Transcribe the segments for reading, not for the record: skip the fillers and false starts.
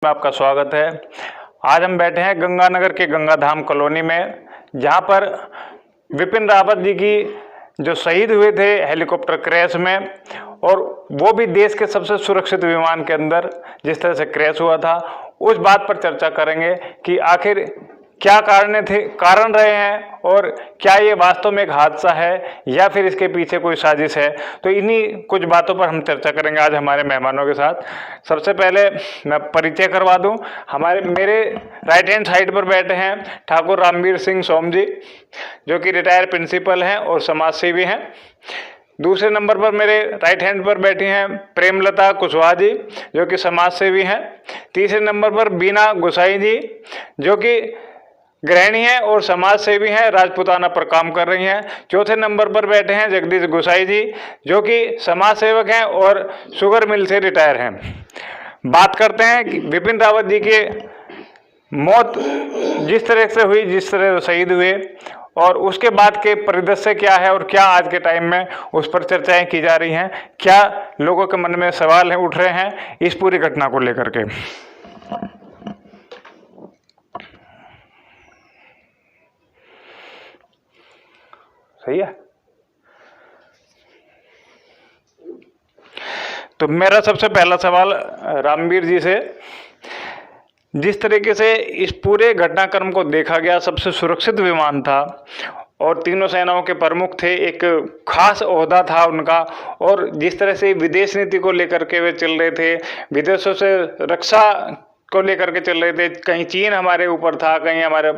में आपका स्वागत है। आज हम बैठे हैं गंगानगर के गंगाधाम कॉलोनी में, जहां पर विपिन रावत जी की जो शहीद हुए थे हेलीकॉप्टर क्रैश में, और वो भी देश के सबसे सुरक्षित विमान के अंदर जिस तरह से क्रैश हुआ था, उस बात पर चर्चा करेंगे कि आखिर क्या कारण रहे हैं और क्या ये वास्तव में एक हादसा है या फिर इसके पीछे कोई साजिश है। तो इन्हीं कुछ बातों पर हम चर्चा करेंगे आज हमारे मेहमानों के साथ। सबसे पहले मैं परिचय करवा दूं, मेरे राइट हैंड साइड पर बैठे हैं ठाकुर रामवीर सिंह सोम जी, जो कि रिटायर्ड प्रिंसिपल हैं और समाज सेवी हैं। दूसरे नंबर पर मेरे राइट हैंड पर बैठी हैं प्रेमलता कुशवाहा जी, जो कि समाज सेवी हैं। तीसरे नंबर पर बीना गुसाई जी, जो कि गृहिणी हैं और समाज सेवी हैं, राजपूताना पर काम कर रही हैं। चौथे नंबर पर बैठे हैं जगदीश गुसाई जी, जो कि समाज सेवक हैं और शुगर मिल से रिटायर हैं। बात करते हैं कि विपिन रावत जी के मौत जिस तरह से हुई, जिस तरह शहीद हुए, और उसके बाद के परिदृश्य क्या है और क्या आज के टाइम में उस पर चर्चाएं की जा रही हैं, क्या लोगों के मन में सवाल उठ रहे हैं इस पूरी घटना को लेकर के। सही है। तो मेरा सबसे पहला सवाल रामवीर जी से, जिस तरीके से इस पूरे घटनाक्रम को देखा गया, सबसे सुरक्षित विमान था और तीनों सेनाओं के प्रमुख थे, एक खास ओहदा था उनका, और जिस तरह से विदेश नीति को लेकर के वे चल रहे थे, विदेशों से रक्षा को लेकर के चल रहे थे, कहीं चीन हमारे ऊपर था, कहीं हमारे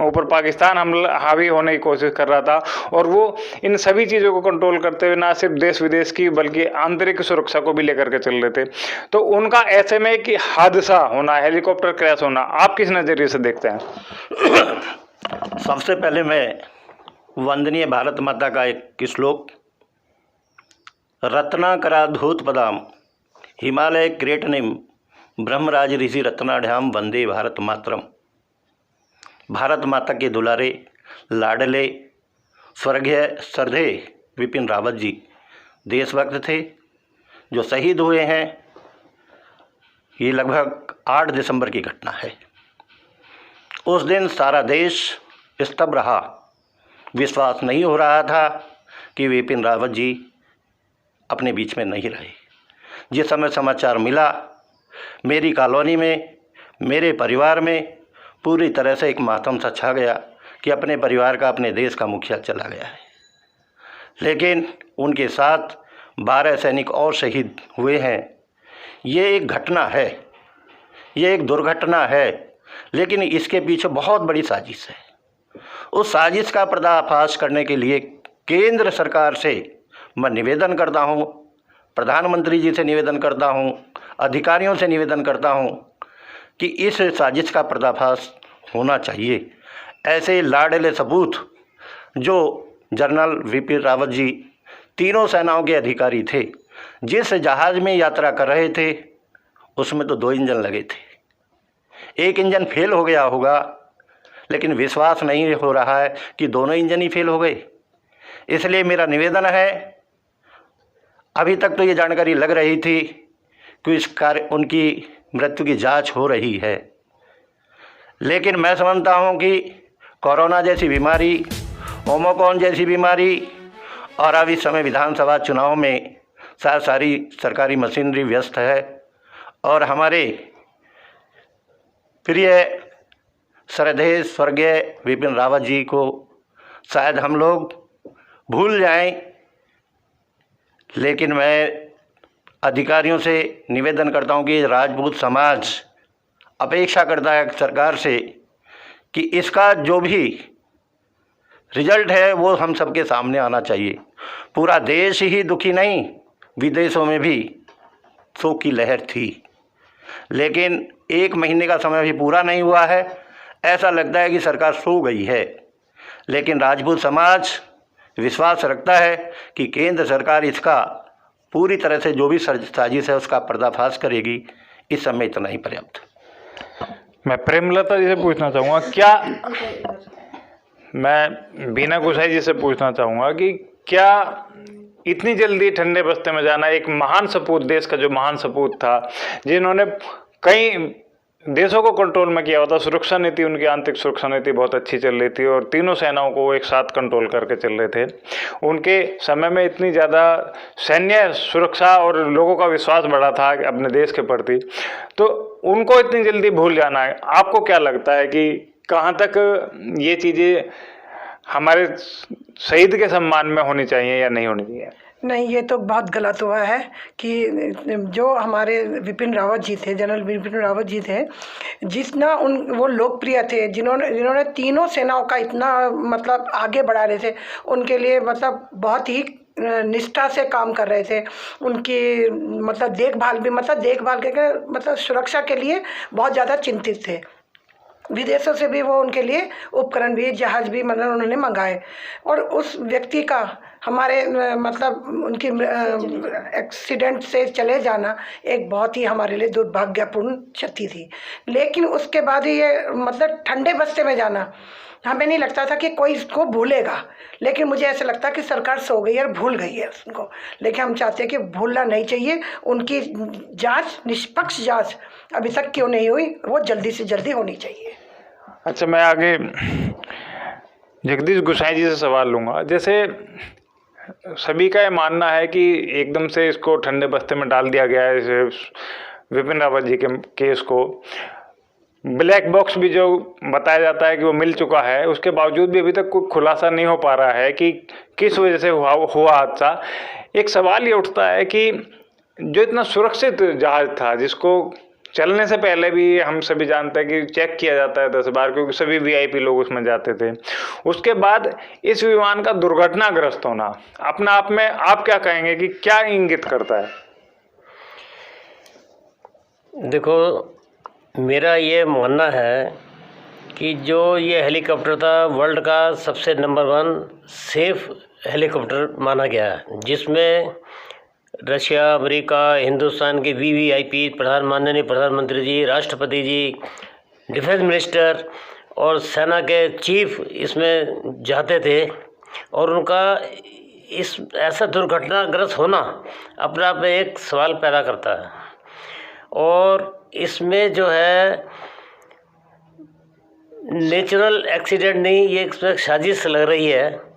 ऊपर पाकिस्तान हम हावी होने की कोशिश कर रहा था, और वो इन सभी चीज़ों को कंट्रोल करते हुए ना सिर्फ देश विदेश की बल्कि आंतरिक सुरक्षा को भी लेकर के चल रहे थे। तो उनका ऐसे में कि हादसा होना, हेलीकॉप्टर क्रैश होना, आप किस नज़रिए से देखते हैं? सबसे पहले मैं वंदनीय भारत माता का एक श्लोक, रत्नाकराधूत पदाम हिमालय क्रेटनिम ब्रह्मराज ऋषि रत्नाढ़्याम वंदे भारत मातरम। भारत माता के दुलारे लाडले स्वर्गीय श्रद्धेय विपिन रावत जी देशभक्त थे, जो शहीद हुए हैं। ये लगभग 8 दिसंबर की घटना है। उस दिन सारा देश स्तब्ध रहा, विश्वास नहीं हो रहा था कि विपिन रावत जी अपने बीच में नहीं रहे। जिस समय समाचार मिला, मेरी कॉलोनी में, मेरे परिवार में पूरी तरह से एक मातम सा छा गया कि अपने परिवार का, अपने देश का मुखिया चला गया है। लेकिन उनके साथ 12 सैनिक और शहीद हुए हैं। ये एक घटना है, ये एक दुर्घटना है, लेकिन इसके पीछे बहुत बड़ी साजिश है। उस साजिश का पर्दाफाश करने के लिए केंद्र सरकार से मैं निवेदन करता हूँ, प्रधानमंत्री जी से निवेदन करता हूँ, अधिकारियों से निवेदन करता हूँ कि इस साजिश का पर्दाफाश होना चाहिए। ऐसे लाडले सपूत जो जनरल विपिन रावत जी तीनों सेनाओं के अधिकारी थे, जिस जहाज़ में यात्रा कर रहे थे उसमें तो 2 इंजन लगे थे। एक इंजन फेल हो गया होगा, लेकिन विश्वास नहीं हो रहा है कि दोनों इंजन ही फेल हो गए। इसलिए मेरा निवेदन है, अभी तक तो ये जानकारी लग रही थी कि उनकी मृत्यु की जांच हो रही है, लेकिन मैं समझता हूं कि कोरोना जैसी बीमारी, ओमिक्रॉन जैसी बीमारी, और अब इस समय विधानसभा चुनाव में सारी सरकारी मशीनरी व्यस्त है, और हमारे प्रिय श्रद्धेय स्वर्गीय विपिन रावत जी को शायद हम लोग भूल जाएं। लेकिन मैं अधिकारियों से निवेदन करता हूं कि राजपूत समाज अपेक्षा करता है सरकार से कि इसका जो भी रिजल्ट है वो हम सबके सामने आना चाहिए। पूरा देश ही दुखी नहीं, विदेशों में भी शोक की लहर थी, लेकिन 1 महीने का समय भी पूरा नहीं हुआ है। ऐसा लगता है कि सरकार सो गई है, लेकिन राजपूत समाज विश्वास रखता है कि केंद्र सरकार इसका पूरी तरह से जो भी साजिश है उसका पर्दाफाश करेगी। इस समय इतना ही पर्याप्त। मैं प्रेमलता जी से पूछना चाहूँगा, मैं बीना गुसाई जी से पूछना चाहूँगा कि क्या इतनी जल्दी ठंडे बस्ते में जाना, एक महान सपूत, देश का जो महान सपूत था, जिन्होंने कई देशों को कंट्रोल में किया होता। सुरक्षा नीति, उनकी आंतरिक सुरक्षा नीति बहुत अच्छी चल रही थी और तीनों सेनाओं को वो एक साथ कंट्रोल करके चल रहे थे। उनके समय में इतनी ज़्यादा सैन्य सुरक्षा और लोगों का विश्वास बढ़ा था अपने देश के प्रति, तो उनको इतनी जल्दी भूल जाना है, आपको क्या लगता है कि कहाँ तक ये चीज़ें हमारे शहीद के सम्मान में होनी चाहिए या नहीं होनी चाहिए? नहीं, ये तो बहुत गलत हुआ है कि जो हमारे विपिन रावत जी थे, जनरल विपिन रावत जी थे, जितना वो लोकप्रिय थे, जिन्होंने तीनों सेनाओं का इतना मतलब आगे बढ़ा रहे थे, उनके लिए मतलब बहुत ही निष्ठा से काम कर रहे थे। उनकी मतलब देखभाल के मतलब सुरक्षा के लिए बहुत ज़्यादा चिंतित थे। विदेशों से भी वो उनके लिए उपकरण भी, जहाज़ भी मतलब उन्होंने मंगाए। और उस व्यक्ति का हमारे मतलब उनकी एक्सीडेंट से चले जाना एक बहुत ही हमारे लिए दुर्भाग्यपूर्ण क्षति थी। लेकिन उसके बाद ये मतलब ठंडे बस्ते में जाना, हमें नहीं लगता था कि कोई इसको भूलेगा, लेकिन मुझे ऐसा लगता है कि सरकार सो गई और भूल गई है उसको। लेकिन हम चाहते हैं कि भूलना नहीं चाहिए। उनकी जांच, निष्पक्ष जांच अभी तक क्यों नहीं हुई, वो जल्दी से जल्दी होनी चाहिए। अच्छा, मैं आगे जगदीश गोसाई जी से सवाल लूँगा। जैसे सभी का ये मानना है कि एकदम से इसको ठंडे बस्ते में डाल दिया गया है, इस विपिन रावत जी के केस को। ब्लैक बॉक्स भी जो बताया जाता है कि वो मिल चुका है, उसके बावजूद भी अभी तक कोई खुलासा नहीं हो पा रहा है कि किस वजह से हुआ हादसा। एक सवाल ये उठता है कि जो इतना सुरक्षित जहाज़ था, जिसको चलने से पहले भी हम सभी जानते हैं कि चेक किया जाता है 10 बार, क्योंकि सभी वीआईपी लोग उसमें जाते थे, उसके बाद इस विमान का दुर्घटनाग्रस्त होना अपने आप में आप क्या कहेंगे कि क्या इंगित करता है? देखो, मेरा ये मानना है कि जो ये हेलीकॉप्टर था, वर्ल्ड का सबसे नंबर 1 सेफ हेलीकॉप्टर माना गया है, जिसमें रशिया, अमेरिका, हिंदुस्तान के वीवीआईपी, माननीय प्रधानमंत्री जी, राष्ट्रपति जी, डिफेंस मिनिस्टर और सेना के चीफ इसमें जाते थे। और उनका इस ऐसा दुर्घटनाग्रस्त होना अपने आप में एक सवाल पैदा करता है। और इसमें जो है नेचुरल एक्सीडेंट नहीं, ये इसमें साजिश लग रही है,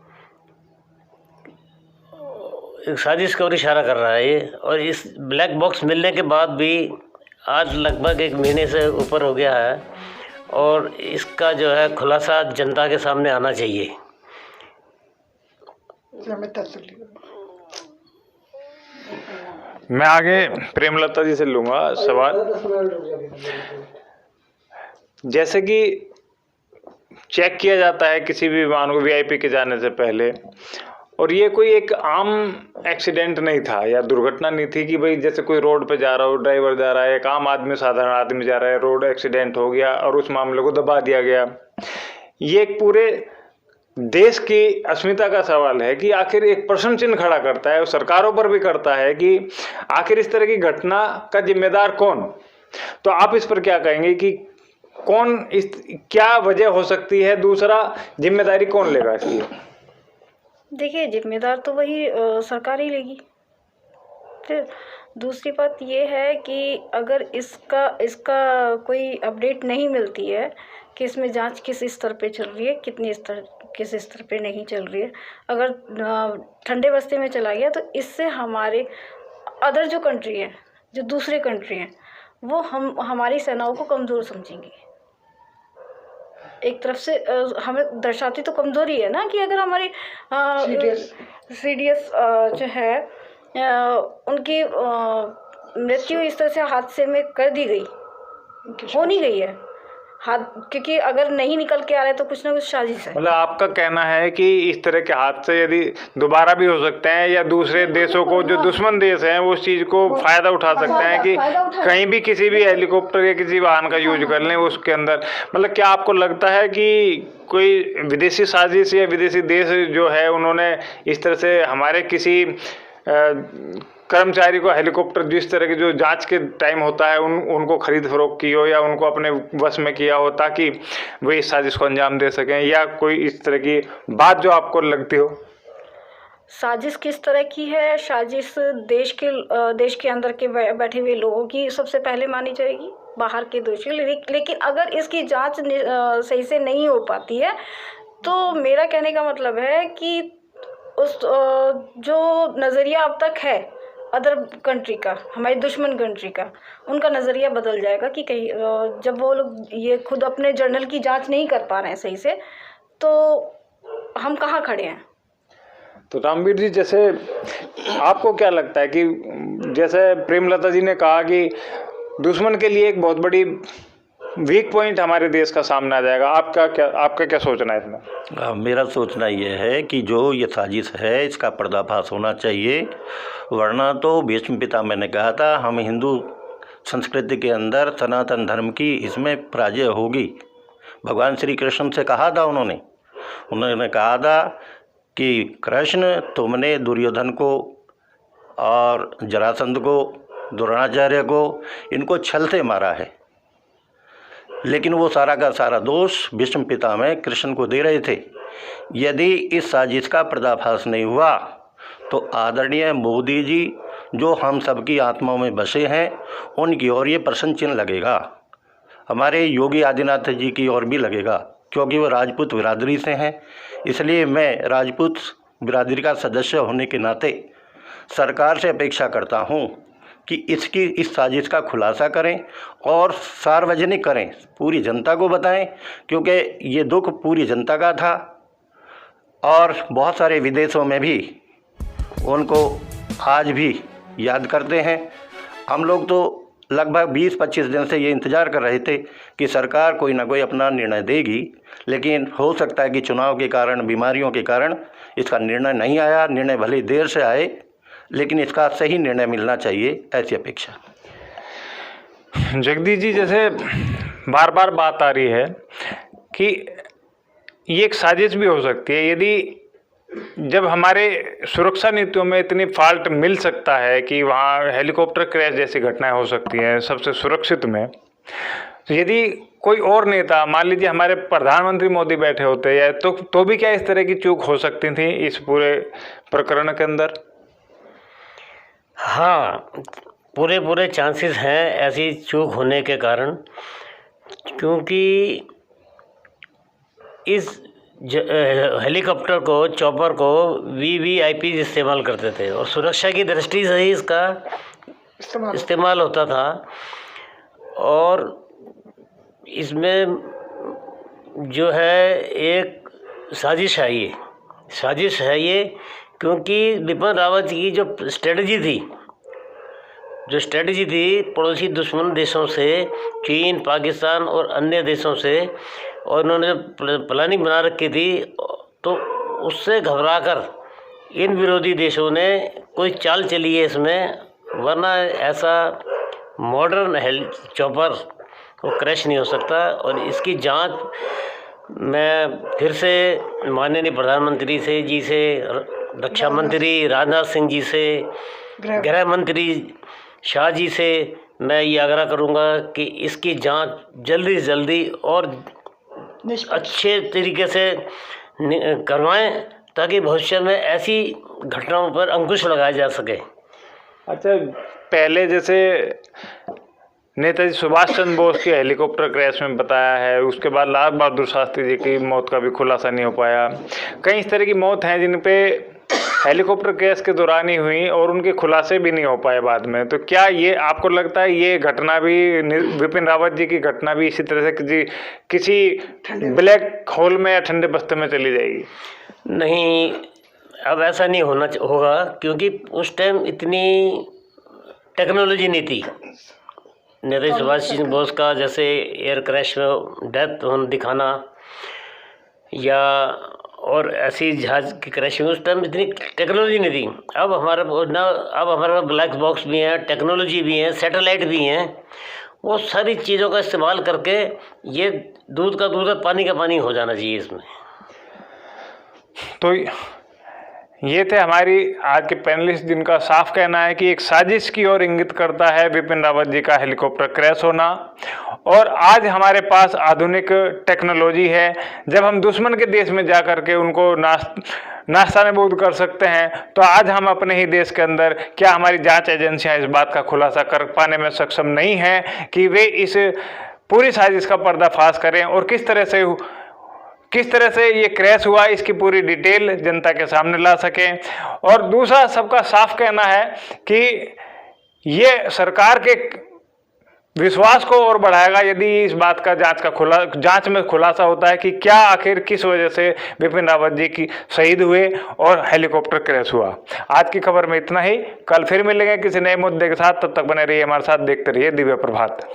साजिश की ओर इशारा कर रहा है ये। और इस ब्लैक बॉक्स मिलने के बाद भी आज लगभग 1 महीने से ऊपर हो गया है और इसका जो है खुलासा जनता के सामने आना चाहिए। मैं आगे प्रेमलता जी से लूँगा सवाल। जैसे कि चेक किया जाता है किसी भी विमान को वीआईपी के जाने से पहले, और ये कोई एक आम एक्सीडेंट नहीं था या दुर्घटना नहीं थी कि भाई जैसे कोई रोड पे जा रहा हो, ड्राइवर जा रहा है, एक आम आदमी, साधारण आदमी जा रहा है, रोड एक्सीडेंट हो गया और उस मामले को दबा दिया गया। ये एक पूरे देश की अस्मिता का सवाल है कि आखिर एक प्रश्न चिन्ह खड़ा करता है और सरकारों पर भी करता है कि आखिर इस तरह की घटना का जिम्मेदार कौन? तो आप इस पर क्या कहेंगे कि कौन, इस क्या वजह हो सकती है? दूसरा, जिम्मेदारी कौन लेगा इसकी? देखिए, जिम्मेदार तो वही सरकार ही लेगी। फिर दूसरी बात ये है कि अगर इसका कोई अपडेट नहीं मिलती है कि इसमें जांच किस स्तर पे चल रही है, किस स्तर पे नहीं चल रही है, अगर ठंडे बस्ते में चला गया तो इससे हमारे अदर जो कंट्री है, जो दूसरे कंट्री हैं, वो हमारी सेनाओं को कमज़ोर समझेंगी। एक तरफ से हमें दर्शाती तो कमज़ोरी है ना कि अगर हमारी सीडीएस जो है उनकी मृत्यु इस तरह से हादसे में कर दी गई, हो नहीं गई है क्योंकि अगर नहीं निकल के आ रहे तो कुछ ना कुछ साजिश है। मतलब आपका कहना है कि इस तरह के हादसे यदि दोबारा भी हो सकते हैं या दूसरे देशों को, जो दुश्मन देश हैं, वो उस चीज़ को फ़ायदा उठा सकते हैं कि कहीं भी किसी भी हेलीकॉप्टर या किसी वाहन का यूज कर लें उसके अंदर। मतलब क्या आपको लगता है कि कोई विदेशी साजिश या विदेशी देश जो है उन्होंने इस तरह से हमारे किसी कर्मचारी को हेलीकॉप्टर, जिस तरह की जो जांच के टाइम होता है, उनको खरीद फरोख्त की हो या उनको अपने वश में किया हो ताकि वे इस साजिश को अंजाम दे सकें, या कोई इस तरह की बात जो आपको लगती हो? साजिश किस तरह की है, साजिश देश के अंदर के बैठे हुए लोगों की सबसे पहले मानी जाएगी, बाहर के दोषी। लेकिन अगर इसकी जांच सही से नहीं हो पाती है तो मेरा कहने का मतलब है कि उस जो नज़रिया अब तक है अदर कंट्री का, हमारी दुश्मन कंट्री का, उनका नज़रिया बदल जाएगा कि कहीं जब वो लोग ये खुद अपने जर्नल की जांच नहीं कर पा रहे हैं सही से, तो हम कहाँ खड़े हैं। तो रामवीर जी, जैसे आपको क्या लगता है कि जैसे प्रेमलता जी ने कहा कि दुश्मन के लिए एक बहुत बड़ी वीक पॉइंट हमारे देश का सामने आ जाएगा, आपका क्या सोचना है इसमें? मेरा सोचना यह है कि जो ये साजिश है इसका पर्दाफाश होना चाहिए, वरना तो भीष्म पितामह ने कहा था हम हिंदू संस्कृति के अंदर सनातन धर्म की इसमें पराजय होगी। भगवान श्री कृष्ण से कहा था उन्होंने कहा था कि कृष्ण तुमने दुर्योधन को और जरासंध को, द्रोणाचार्य को, इनको छल से मारा है, लेकिन वो सारा का सारा दोष भीष्म पितामह कृष्ण को दे रहे थे। यदि इस साजिश का पर्दाफाश नहीं हुआ तो आदरणीय मोदी जी जो हम सबकी आत्माओं में बसे हैं उनकी ओर ये प्रश्न चिन्ह लगेगा, हमारे योगी आदित्यनाथ जी की ओर भी लगेगा, क्योंकि वो राजपूत बिरादरी से हैं। इसलिए मैं राजपूत बिरादरी का सदस्य होने के नाते सरकार से अपेक्षा करता हूँ कि इस साजिश का खुलासा करें और सार्वजनिक करें, पूरी जनता को बताएं, क्योंकि ये दुख पूरी जनता का था और बहुत सारे विदेशों में भी उनको आज भी याद करते हैं। हम लोग तो लगभग 20-25 दिन से ये इंतज़ार कर रहे थे कि सरकार कोई ना कोई अपना निर्णय देगी, लेकिन हो सकता है कि चुनाव के कारण, बीमारियों के कारण इसका निर्णय नहीं आया। निर्णय भले देर से आए, लेकिन इसका सही निर्णय मिलना चाहिए, ऐसी अपेक्षा। जगदीश जी, जैसे बार बार बात आ रही है कि ये एक साजिश भी हो सकती है, यदि जब हमारे सुरक्षा नीतियों में इतनी फॉल्ट मिल सकता है कि वहाँ हेलीकॉप्टर क्रैश जैसी घटनाएं हो सकती हैं सबसे सुरक्षित में, तो यदि कोई और नेता, मान लीजिए हमारे प्रधानमंत्री मोदी बैठे होते या तो भी क्या इस तरह की चूक हो सकती थी इस पूरे प्रकरण के अंदर? हाँ, पूरे चांसेस हैं ऐसी चूक होने के कारण, क्योंकि इस हेलीकॉप्टर को, चॉपर को VVIP इस्तेमाल करते थे और सुरक्षा की दृष्टि से ही इसका इस्तेमाल होता था। और इसमें जो है एक साजिश है ये, क्योंकि बिपिन रावत की जो स्ट्रेटजी थी पड़ोसी दुश्मन देशों से, चीन, पाकिस्तान और अन्य देशों से, और उन्होंने प्लानिंग बना रखी थी, तो उससे घबराकर इन विरोधी देशों ने कोई चाल चली है इसमें, वरना ऐसा मॉडर्न चॉपर वो क्रैश नहीं हो सकता। और इसकी जांच मैं फिर से माननीय प्रधानमंत्री जी से, रक्षा मंत्री राजनाथ सिंह जी से, गृह मंत्री शाह जी से मैं ये आग्रह करूँगा कि इसकी जांच जल्दी से जल्दी और अच्छे तरीके से करवाएं, ताकि भविष्य में ऐसी घटनाओं पर अंकुश लगाया जा सके। अच्छा, पहले जैसे नेताजी सुभाष चंद्र बोस के हेलीकॉप्टर क्रैश में बताया है, उसके बाद लाल बहादुर शास्त्री जी की मौत का भी खुलासा नहीं हो पाया। कई इस तरह की मौत हैं जिन पे हेलीकॉप्टर क्रैश के दौरान ही हुई और उनके खुलासे भी नहीं हो पाए बाद में। तो क्या ये आपको लगता है ये घटना भी, विपिन रावत जी की घटना भी इसी तरह से किसी ब्लैक होल में या ठंडे बस्ते में चली जाएगी? नहीं, अब ऐसा नहीं होगा, क्योंकि उस टाइम इतनी टेक्नोलॉजी नहीं थी। नेताजी सुभाष चंद्र बोस का जैसे एयर क्रैश में डेथ दिखाना या और ऐसी जहाज़ की क्रैश में, उस टाइम इतनी टेक्नोलॉजी नहीं थी। अब हमारे पास ब्लैक बॉक्स भी हैं, टेक्नोलॉजी भी है, सैटेलाइट भी हैं, वो सारी चीज़ों का इस्तेमाल करके ये दूध का दूध, पानी का पानी हो जाना चाहिए इसमें। तो ये थे हमारी आज के पैनलिस्ट, जिनका साफ कहना है कि एक साजिश की ओर इंगित करता है विपिन रावत जी का हेलीकॉप्टर क्रैश होना। और आज हमारे पास आधुनिक टेक्नोलॉजी है, जब हम दुश्मन के देश में जा कर के उनको नास्तानबूद कर सकते हैं, तो आज हम अपने ही देश के अंदर क्या हमारी जांच एजेंसियां इस बात का खुलासा कर पाने में सक्षम नहीं हैं कि वे इस पूरी साजिश का पर्दाफाश करें और किस तरह से ये क्रैश हुआ इसकी पूरी डिटेल जनता के सामने ला सकें। और दूसरा, सबका साफ कहना है कि ये सरकार के विश्वास को और बढ़ाएगा यदि इस बात का जांच में खुलासा होता है कि क्या आखिर किस वजह से विपिन रावत जी की शहीद हुए और हेलीकॉप्टर क्रैश हुआ। आज की खबर में इतना ही, कल फिर मिलेंगे किसी नए मुद्दे के साथ। तब तक बने रहिए हमारे साथ, देखते रहिए दिव्य प्रभात।